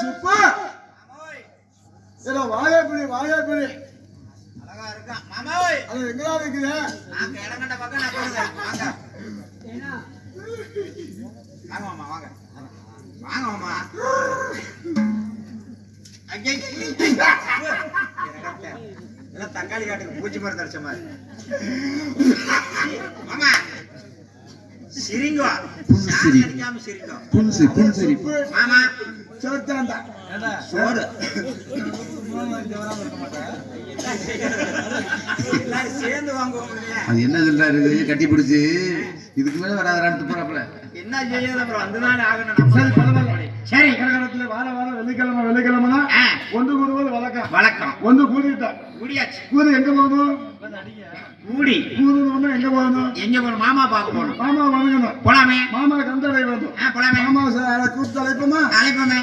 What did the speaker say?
சுப்பா ஏதோ வாயாப்பிடி வாயாப்பிடி அழகா இருக்கா மாமாய். அது எங்கடா இருக்குது? நாங்க இடங்கண்ட பக்கம் நான் போறேன். வாங்க வாங்க மாமா வாங்க வாங்க மாமா. ஐயே எல்லாம் தக்காளி காட்டுக்கு பூச்சி மருந்து அடிச்ச மாதிரி. மாமா சிரிங்கோ அடிக்காம சிரிங்கோ. புன்சு புன்சரி மாமா சோத்தாண்டா சோறு எல்லாரும் சேர்ந்து வாங்குவோம். அது என்ன சொல்றாரு கட்டி பிடிச்சு இதுக்கு மேல வராது போறாப்ல. என்ன செய்யறது அப்புறம் வந்துதானே ஆகணும். சரி பரவாயில்ல. சரி கடகடத்துல வார வாரம் வெள்ளிக்கிழமை வெள்ளிக்கிழமைனா ஒன்று கூடுவது வழக்கம். வழக்கம் ஒன்று கூடிட்டா கூடியாச்சு. கூடு எங்க போகணும்? கூடி கூடுன்னு எங்க போகணும்? எங்க போகணும்? மாமா பார்க்க போகணும். மாமா வணங்கணும். போலாமே. மாமா கந்தடை வேண்டும். போலாமே. மாமா கூப்பிட்டு அழைப்போமா? அழைப்போமே.